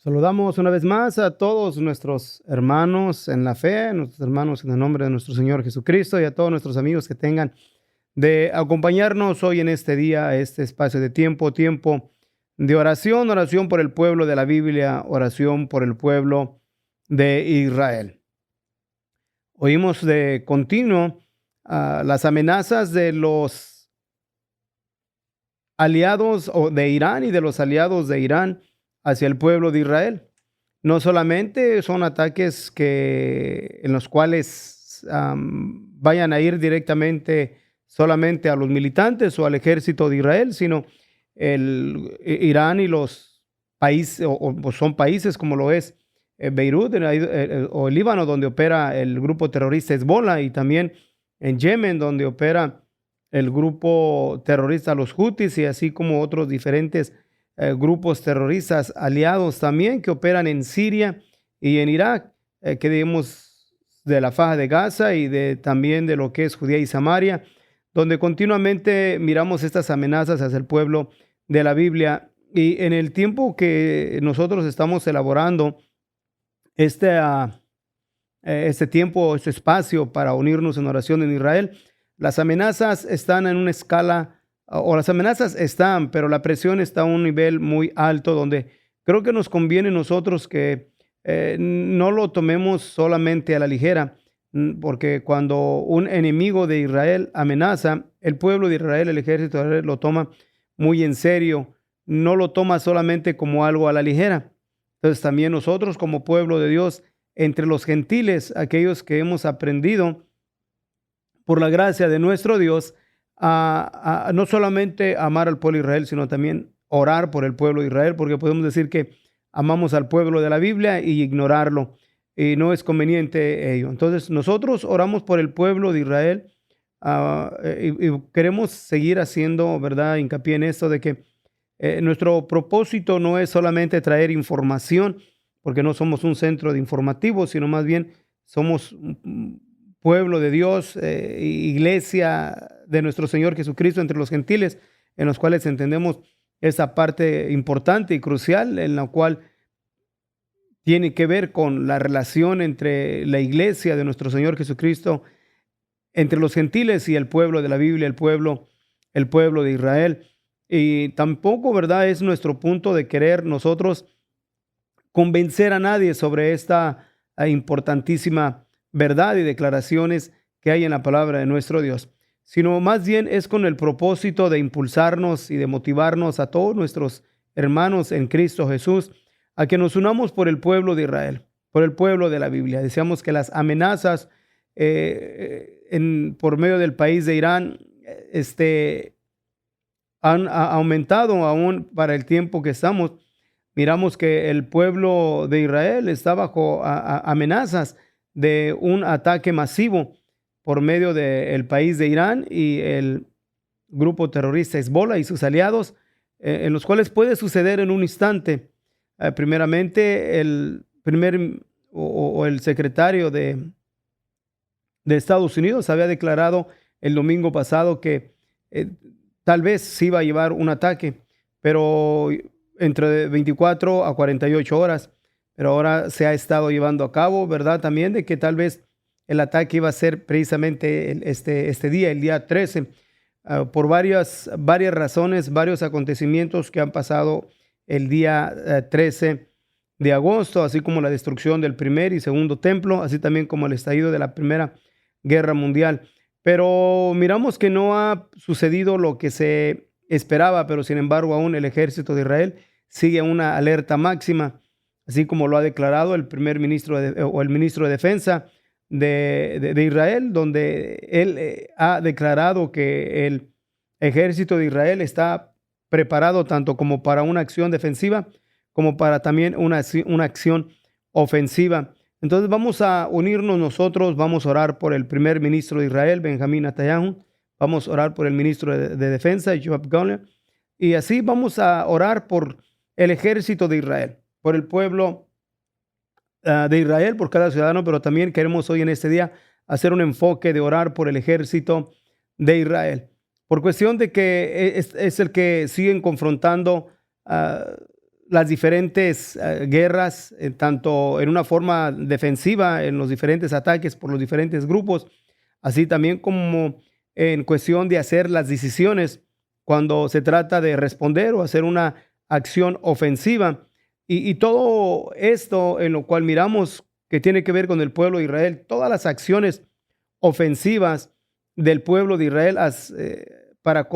Saludamos una vez más a todos nuestros hermanos en la fe, nuestros hermanos en el nombre de nuestro Señor Jesucristo y a todos nuestros amigos que tengan de acompañarnos hoy en este día, este espacio de tiempo, tiempo de oración, oración por el pueblo de la Biblia, oración por el pueblo de Israel. Oímos de continuo las amenazas de los aliados o de Irán y de los aliados de Irán hacia el pueblo de Israel. No solamente son ataques en los cuales vayan a ir directamente solamente a los militantes o al ejército de Israel, sino Irán y los países, o son países como lo es Beirut o el Líbano, donde opera el grupo terrorista Hezbollah, y también en Yemen, donde opera el grupo terrorista los Hutis, y así como otros diferentes grupos terroristas aliados también que operan en Siria y en Irak, que digamos de la Faja de Gaza y también de lo que es Judea y Samaria, donde continuamente miramos estas amenazas hacia el pueblo de la Biblia. Y en el tiempo que nosotros estamos elaborando este tiempo, este espacio para unirnos en oración en Israel, las amenazas están en una escala, o las amenazas están, pero la presión está a un nivel muy alto, donde creo que nos conviene nosotros que no lo tomemos solamente a la ligera, porque cuando un enemigo de Israel amenaza, el pueblo de Israel, el ejército de Israel, lo toma muy en serio, no lo toma solamente como algo a la ligera. Entonces también nosotros como pueblo de Dios, entre los gentiles, aquellos que hemos aprendido por la gracia de nuestro Dios, a no solamente amar al pueblo de Israel, sino también orar por el pueblo de Israel, porque podemos decir que amamos al pueblo de la Biblia y ignorarlo, y no es conveniente ello. Entonces nosotros oramos por el pueblo de Israel, y queremos seguir haciendo, ¿verdad?, hincapié en esto de que nuestro propósito no es solamente traer información, porque no somos un centro de informativos, sino más bien somos un pueblo de Dios, iglesia de nuestro Señor Jesucristo entre los gentiles, en los cuales entendemos esa parte importante y crucial, en la cual tiene que ver con la relación entre la iglesia de nuestro Señor Jesucristo, entre los gentiles y el pueblo de la Biblia, el pueblo de Israel. Y tampoco, ¿verdad?, es nuestro punto de querer nosotros convencer a nadie sobre esta importantísima verdad y declaraciones que hay en la palabra de nuestro Dios, sino más bien es con el propósito de impulsarnos y de motivarnos a todos nuestros hermanos en Cristo Jesús a que nos unamos por el pueblo de Israel, por el pueblo de la Biblia. Deseamos que las amenazas por medio del país de Irán han aumentado aún para el tiempo que estamos. Miramos que el pueblo de Israel está bajo amenazas de un ataque masivo por medio del país de Irán y el grupo terrorista Hezbollah y sus aliados, en los cuales puede suceder en un instante. Primeramente, el primer o el secretario de Estados Unidos había declarado el domingo pasado que tal vez se iba a llevar un ataque, pero entre 24 a 48 horas, pero ahora se ha estado llevando a cabo, ¿verdad? También de que tal vez el ataque iba a ser precisamente este día, el día 13, por varias razones, varios acontecimientos que han pasado el día 13 de agosto, así como la destrucción del primer y segundo templo, así también como el estallido de la Primera Guerra Mundial. Pero miramos que no ha sucedido lo que se esperaba, pero sin embargo aún el ejército de Israel sigue una alerta máxima, así como lo ha declarado el primer ministro o el ministro de Defensa de Israel, donde él ha declarado que el ejército de Israel está preparado tanto como para una acción defensiva como para también una acción ofensiva. Entonces vamos a unirnos nosotros, vamos a orar por el primer ministro de Israel, Benjamín Netanyahu, vamos a orar por el ministro de Defensa, Yoav Gallant, y así vamos a orar por el ejército de Israel, por el pueblo de Israel, por cada ciudadano, pero también queremos hoy en este día hacer un enfoque de orar por el ejército de Israel, por cuestión de que es el que siguen confrontando las diferentes guerras, tanto en una forma defensiva, en los diferentes ataques por los diferentes grupos, así también como en cuestión de hacer las decisiones cuando se trata de responder o hacer una acción ofensiva. Y todo esto en lo cual miramos que tiene que ver con el pueblo de Israel, todas las acciones ofensivas del pueblo de Israel para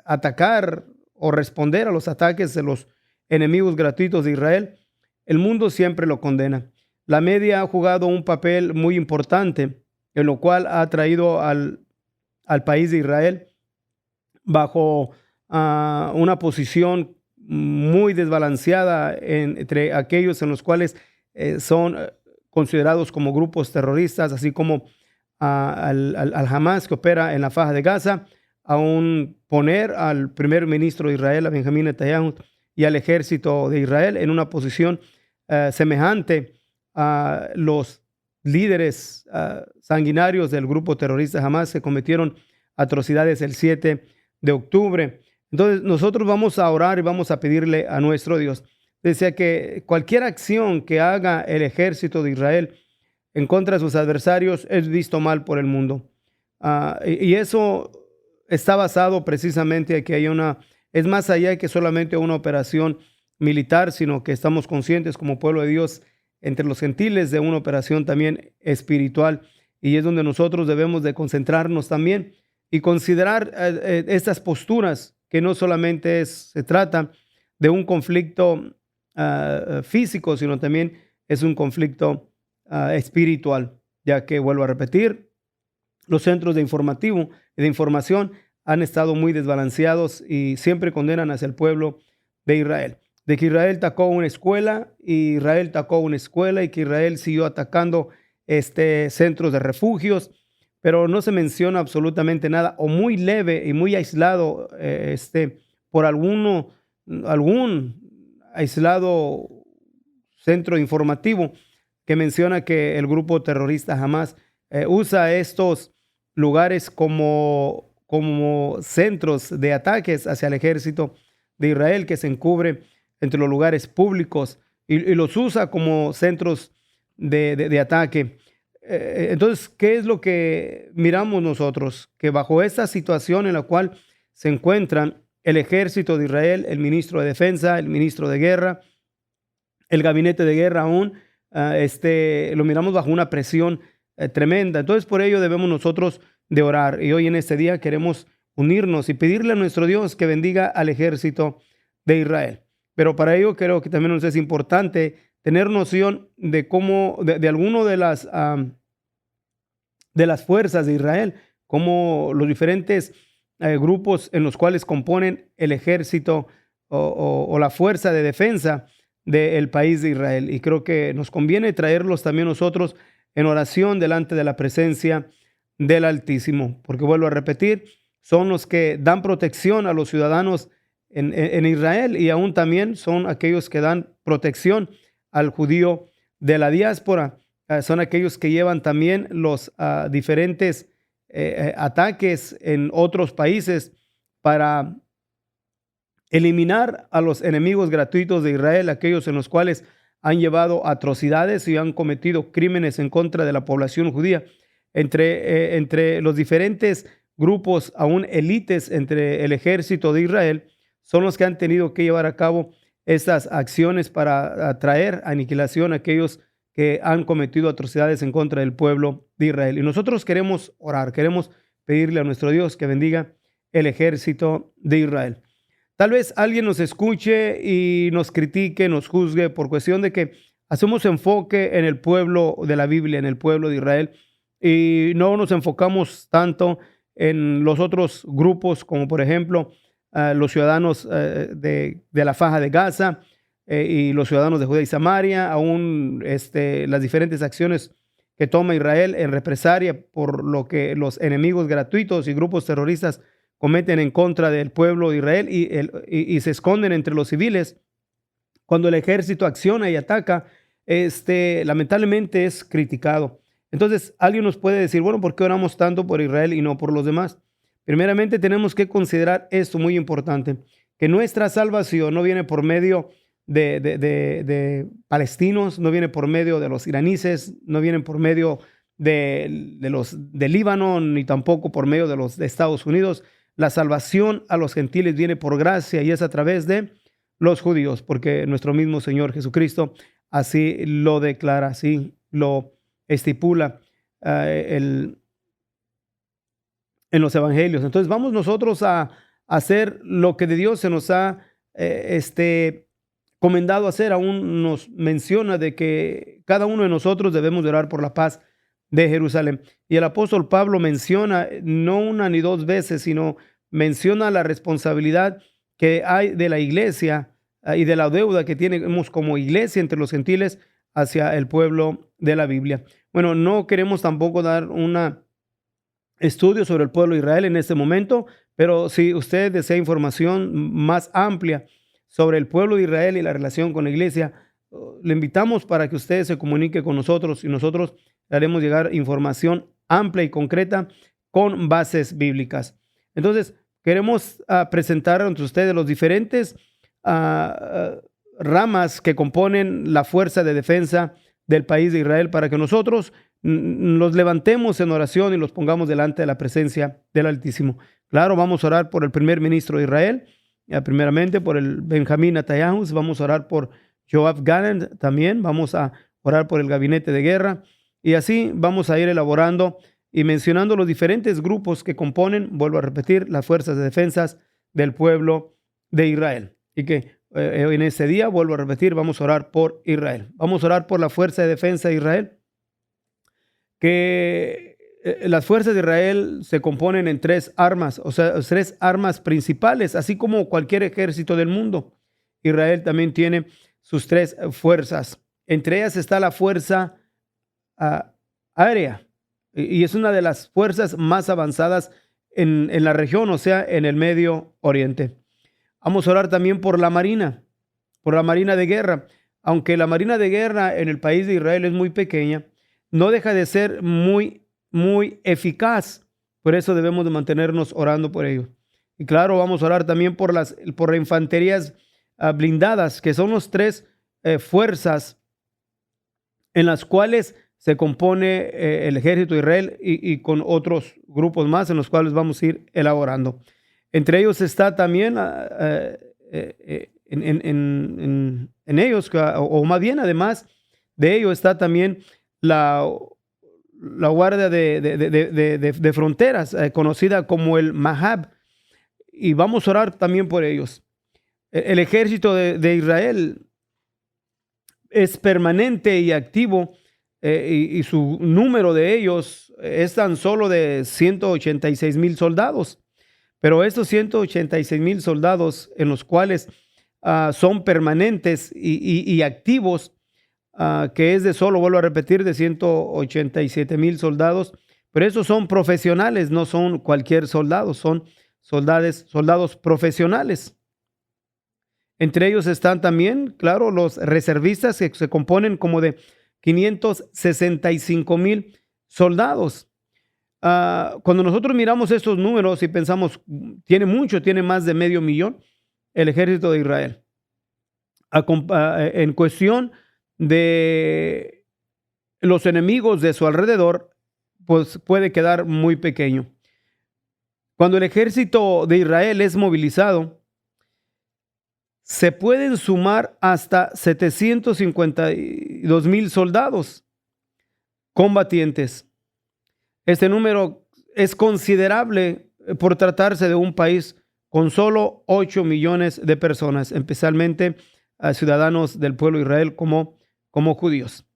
atacar o responder a los ataques de los enemigos gratuitos de Israel, el mundo siempre lo condena. La media ha jugado un papel muy importante en lo cual ha traído al país de Israel bajo una posición muy desbalanceada entre aquellos en los cuales son considerados como grupos terroristas, así como al Hamas que opera en la Faja de Gaza, aún poner al primer ministro de Israel, a Benjamín Netanyahu, y al ejército de Israel en una posición semejante a los líderes sanguinarios del grupo terrorista Hamas que cometieron atrocidades el 7 de octubre. Entonces nosotros vamos a orar y vamos a pedirle a nuestro Dios. Decía que cualquier acción que haga el ejército de Israel en contra de sus adversarios es visto mal por el mundo. Y eso está basado precisamente en que hay es más allá que solamente una operación militar, sino que estamos conscientes como pueblo de Dios entre los gentiles de una operación también espiritual, y es donde nosotros debemos de concentrarnos también y considerar estas posturas que no solamente se trata de un conflicto físico, sino también es un conflicto espiritual, ya que, vuelvo a repetir, los centros de información han estado muy desbalanceados y siempre condenan hacia el pueblo de Israel. De que Israel atacó una escuela, y Israel atacó una escuela, y que Israel siguió atacando centros de refugios, pero no se menciona absolutamente nada, o muy leve y muy aislado por algún aislado centro informativo que menciona que el grupo terrorista Hamas usa estos lugares como centros de ataques hacia el ejército de Israel, que se encubre entre los lugares públicos y los usa como centros de ataque. Entonces, ¿qué es lo que miramos nosotros? Que bajo esta situación en la cual se encuentran el ejército de Israel, el ministro de Defensa, el ministro de Guerra, el gabinete de guerra aún, lo miramos bajo una presión tremenda. Entonces, por ello debemos nosotros de orar. Y hoy en este día queremos unirnos y pedirle a nuestro Dios que bendiga al ejército de Israel. Pero para ello creo que también nos es importante tener noción de cómo, de alguno de las fuerzas de Israel, como los diferentes grupos en los cuales componen el ejército o la fuerza de defensa del país de Israel. Y creo que nos conviene traerlos también nosotros en oración delante de la presencia del Altísimo, porque vuelvo a repetir, son los que dan protección a los ciudadanos en Israel, y aún también son aquellos que dan protección al judío de la diáspora. Son aquellos que llevan también los diferentes ataques en otros países para eliminar a los enemigos gratuitos de Israel, aquellos en los cuales han llevado atrocidades y han cometido crímenes en contra de la población judía. Entre los diferentes grupos, aún élites entre el ejército de Israel, son los que han tenido que llevar a cabo estas acciones para traer aniquilación a aquellos que han cometido atrocidades en contra del pueblo de Israel. Y nosotros queremos orar, queremos pedirle a nuestro Dios que bendiga el ejército de Israel. Tal vez alguien nos escuche y nos critique, nos juzgue por cuestión de que hacemos enfoque en el pueblo de la Biblia, en el pueblo de Israel, y no nos enfocamos tanto en los otros grupos, como por ejemplo los ciudadanos de la Faja de Gaza y los ciudadanos de Judea y Samaria, aún las diferentes acciones que toma Israel en represalia por lo que los enemigos gratuitos y grupos terroristas cometen en contra del pueblo de Israel, y se esconden entre los civiles. Cuando el ejército acciona y ataca, lamentablemente es criticado. Entonces, alguien nos puede decir, bueno, ¿por qué oramos tanto por Israel y no por los demás? Primeramente, tenemos que considerar esto muy importante, que nuestra salvación no viene por medio de palestinos, no viene por medio de los iraníes, no viene por medio de los de Líbano, ni tampoco por medio de los de Estados Unidos. La salvación a los gentiles viene por gracia y es a través de los judíos, porque nuestro mismo Señor Jesucristo así lo declara, así lo estipula en los evangelios. Entonces vamos nosotros a hacer lo que de Dios se nos ha comendado hacer. Aún nos menciona de que cada uno de nosotros debemos de orar por la paz de Jerusalén. Y el apóstol Pablo menciona no una ni dos veces, sino menciona la responsabilidad que hay de la iglesia y de la deuda que tenemos como iglesia entre los gentiles hacia el pueblo de la Biblia. Bueno, no queremos tampoco dar un estudio sobre el pueblo de Israel en este momento, pero si usted desea información más amplia sobre el pueblo de Israel y la relación con la iglesia, le invitamos para que usted se comunique con nosotros y nosotros le haremos llegar información amplia y concreta con bases bíblicas. Entonces, queremos presentar ante ustedes los diferentes ramas que componen la fuerza de defensa del país de Israel para que nosotros los levantemos en oración y los pongamos delante de la presencia del Altísimo. Claro, vamos a orar por el primer ministro de Israel, primeramente por el Benjamín Netanyahu, vamos a orar por Yoav Gallant también, vamos a orar por el gabinete de guerra y así vamos a ir elaborando y mencionando los diferentes grupos que componen, vuelvo a repetir, las fuerzas de defensa del pueblo de Israel. Y que en ese día, vuelvo a repetir, vamos a orar por Israel. Vamos a orar por la fuerza de defensa de Israel, que las fuerzas de Israel se componen en tres armas, o sea, tres armas principales, así como cualquier ejército del mundo. Israel también tiene sus tres fuerzas. Entre ellas está la fuerza aérea, y es una de las fuerzas más avanzadas en la región, o sea, en el Medio Oriente. Vamos a orar también por la marina de guerra. Aunque la marina de guerra en el país de Israel es muy pequeña, no deja de ser muy eficaz. Por eso debemos de mantenernos orando por ello. Y claro, vamos a orar también por las infanterías blindadas, que son las tres fuerzas en las cuales se compone el ejército de Israel y con otros grupos más en los cuales vamos a ir elaborando. Entre ellos está también en ellos, o más bien además de ello está también la guardia de fronteras, conocida como el Mahab, y vamos a orar también por ellos. El ejército de Israel es permanente y activo, y su número de ellos es tan solo de 186,000 soldados. Pero estos 186,000 soldados en los cuales son permanentes y activos, que es de solo, vuelvo a repetir, de 187,000 soldados, pero esos son profesionales, no son cualquier soldado, son soldados profesionales. Entre ellos están también, claro, los reservistas, que se componen como de 565,000 soldados. Cuando nosotros miramos estos números y pensamos, tiene más de 500,000 el ejército de Israel. En cuestión de los enemigos de su alrededor, pues puede quedar muy pequeño. Cuando el ejército de Israel es movilizado, se pueden sumar hasta 752,000 soldados combatientes. Este número es considerable por tratarse de un país con solo 8 millones de personas, especialmente ciudadanos del pueblo de Israel como judíos.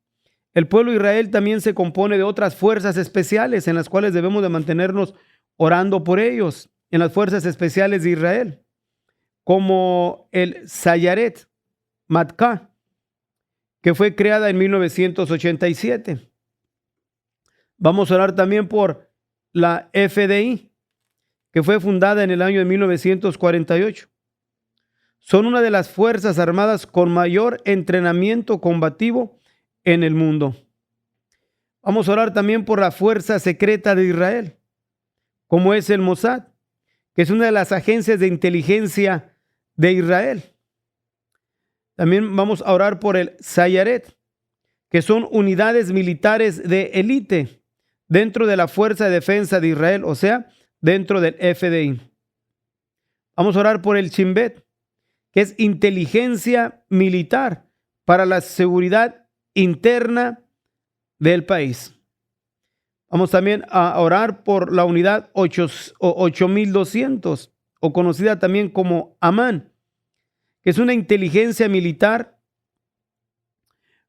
El pueblo de Israel también se compone de otras fuerzas especiales en las cuales debemos de mantenernos orando por ellos, en las fuerzas especiales de Israel, como el Sayaret Matkah, que fue creada en 1987. Vamos a orar también por la FDI, que fue fundada en el año de 1948. Son una de las fuerzas armadas con mayor entrenamiento combativo en el mundo. Vamos a orar también por la fuerza secreta de Israel, como es el Mossad, que es una de las agencias de inteligencia de Israel. También vamos a orar por el Sayaret, que son unidades militares de élite dentro de la Fuerza de Defensa de Israel, o sea, dentro del FDI. Vamos a orar por el Chimbet, que es inteligencia militar para la seguridad interna del país. Vamos también a orar por la unidad 8200, o conocida también como Amán, que es una inteligencia militar,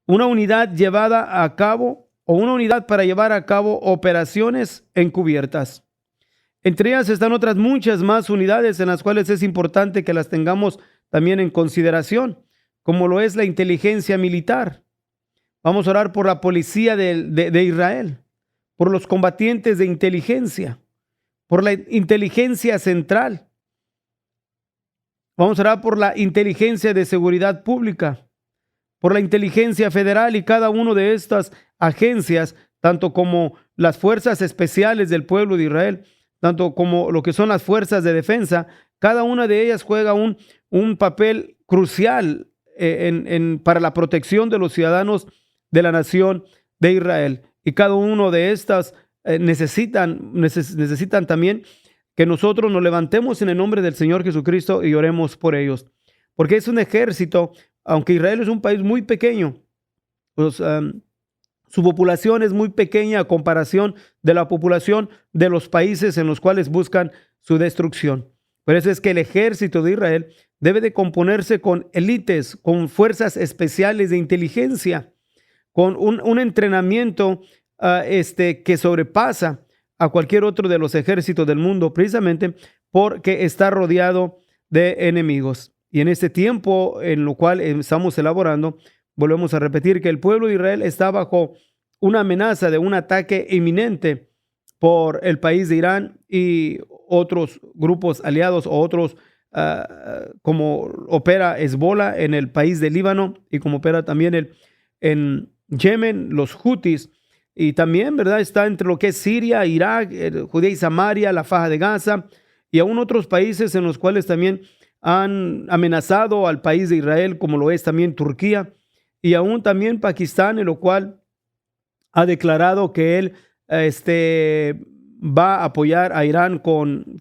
una unidad llevada a cabo o una unidad para llevar a cabo operaciones encubiertas. Entre ellas están otras muchas más unidades en las cuales es importante que las tengamos también en consideración, como lo es la inteligencia militar. Vamos a orar por la policía de Israel, por los combatientes de inteligencia, por la inteligencia central. Vamos a orar por la inteligencia de seguridad pública, por la inteligencia federal y cada una de estas agencias, tanto como las fuerzas especiales del pueblo de Israel, tanto como lo que son las fuerzas de defensa. Cada una de ellas juega un papel crucial para la protección de los ciudadanos de la nación de Israel. Y cada uno de estas necesitan también que nosotros nos levantemos en el nombre del Señor Jesucristo y oremos por ellos. Porque es un ejército, aunque Israel es un país muy pequeño, pues, su población es muy pequeña a comparación de la población de los países en los cuales buscan su destrucción. Por eso es que el ejército de Israel debe de componerse con élites, con fuerzas especiales de inteligencia, con un entrenamiento que sobrepasa a cualquier otro de los ejércitos del mundo, precisamente porque está rodeado de enemigos. Y en este tiempo en lo cual estamos elaborando, volvemos a repetir que el pueblo de Israel está bajo una amenaza de un ataque inminente por el país de Irán y otros grupos aliados o otros como opera Hezbollah en el país de Líbano y como opera también en Yemen, los Hutis, y también, ¿verdad?, está entre lo que es Siria, Irak, Judea y Samaria, la Faja de Gaza y aún otros países en los cuales también han amenazado al país de Israel, como lo es también Turquía y aún también Pakistán, en lo cual ha declarado que él va a apoyar a Irán con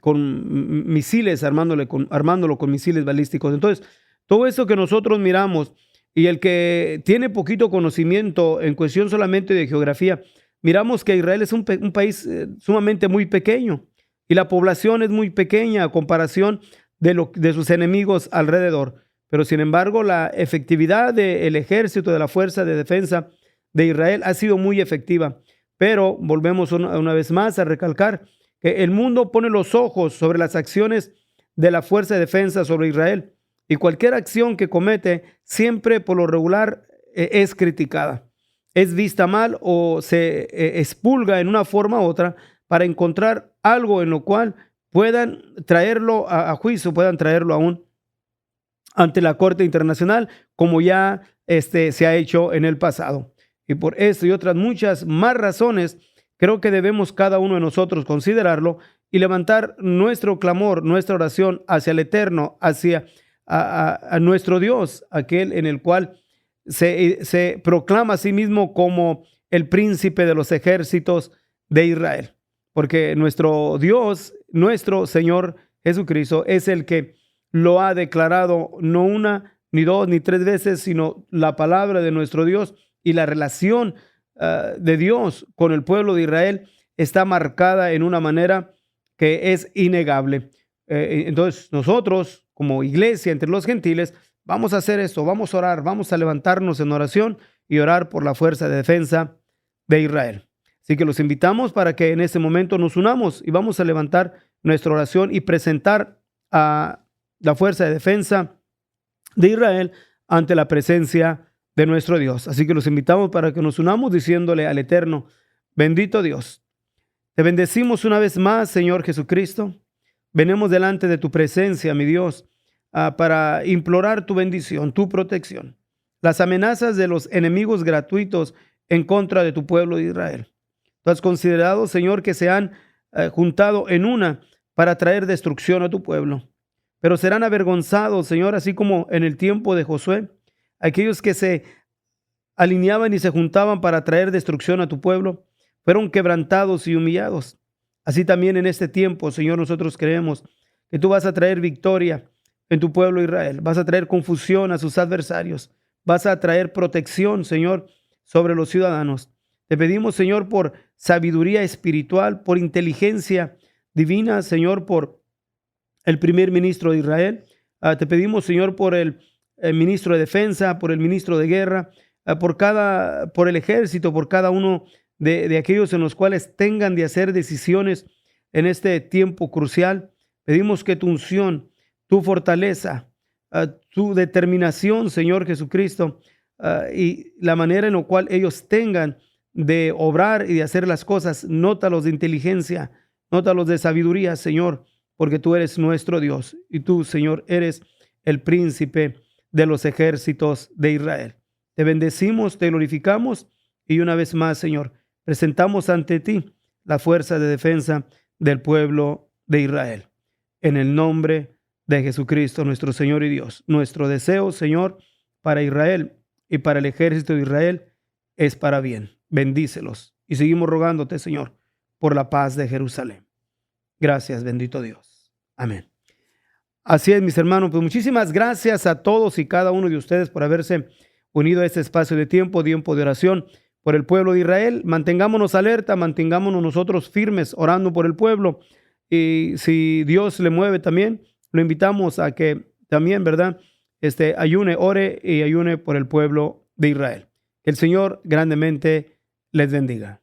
misiles, armándolo con misiles balísticos. Entonces, todo eso que nosotros miramos y el que tiene poquito conocimiento en cuestión solamente de geografía, miramos que Israel es un país sumamente muy pequeño y la población es muy pequeña a comparación de sus enemigos alrededor. Pero sin embargo, la efectividad del ejército, de la fuerza de defensa de Israel ha sido muy efectiva. Pero volvemos una vez más a recalcar que el mundo pone los ojos sobre las acciones de la fuerza de defensa sobre Israel. Y cualquier acción que comete siempre por lo regular es criticada, es vista mal o se expulga en una forma u otra para encontrar algo en lo cual puedan traerlo a juicio, puedan traerlo aún ante la Corte Internacional, como ya se ha hecho en el pasado. Y por esto y otras muchas más razones, creo que debemos cada uno de nosotros considerarlo y levantar nuestro clamor, nuestra oración hacia el Eterno, hacia a nuestro Dios, aquel en el cual se proclama a sí mismo como el príncipe de los ejércitos de Israel. Porque nuestro Dios, nuestro Señor Jesucristo, es el que lo ha declarado no una, ni dos, ni tres veces, sino la palabra de nuestro Dios y la relación de Dios con el pueblo de Israel está marcada en una manera que es innegable. Entonces nosotros, como iglesia entre los gentiles, vamos a hacer esto, vamos a orar, vamos a levantarnos en oración y orar por la fuerza de defensa de Israel. Así que los invitamos para que en este momento nos unamos y vamos a levantar nuestra oración y presentar a la fuerza de defensa de Israel ante la presencia de nuestro Dios. Así que los invitamos para que nos unamos diciéndole al Eterno: bendito Dios, te bendecimos una vez más, Señor Jesucristo. Venimos delante de tu presencia, mi Dios, para implorar tu bendición, tu protección. Las amenazas de los enemigos gratuitos en contra de tu pueblo de Israel. Tú has considerado, Señor, que se han juntado en una para traer destrucción a tu pueblo. pero serán avergonzados, Señor, así como en el tiempo de Josué, aquellos que se alineaban y se juntaban para traer destrucción a tu pueblo, fueron quebrantados y humillados. Así también en este tiempo, Señor, nosotros creemos que tú vas a traer victoria en tu pueblo Israel, vas a traer confusión a sus adversarios, vas a traer protección, Señor, sobre los ciudadanos. Te pedimos, Señor, por sabiduría espiritual, por inteligencia divina, Señor, por el primer ministro de Israel. Te pedimos, Señor, por el ministro de defensa, por el ministro de guerra, por el ejército, por cada uno de aquellos en los cuales tengan de hacer decisiones en este tiempo crucial. Pedimos que tu unción, tu fortaleza, tu determinación, Señor Jesucristo, y la manera en la cual ellos tengan de obrar y de hacer las cosas, nótalos de inteligencia, nótalos de sabiduría, Señor, porque tú eres nuestro Dios y tú, Señor, eres el príncipe de los ejércitos de Israel. Te bendecimos, te glorificamos y una vez más, Señor, presentamos ante ti la fuerza de defensa del pueblo de Israel. En el nombre de Jesucristo, nuestro Señor y Dios. Nuestro deseo, Señor, para Israel y para el ejército de Israel es para bien. Bendícelos. Y seguimos rogándote, Señor, por la paz de Jerusalén. Gracias, bendito Dios. Amén. Así es, mis hermanos. Pues muchísimas gracias a todos y cada uno de ustedes por haberse unido a este espacio de tiempo de oración por el pueblo de Israel. Mantengámonos alerta, mantengámonos nosotros firmes orando por el pueblo. Y si Dios le mueve también, lo invitamos a que también, ¿verdad? Ayune, ore y ayune por el pueblo de Israel. Que el Señor grandemente les bendiga.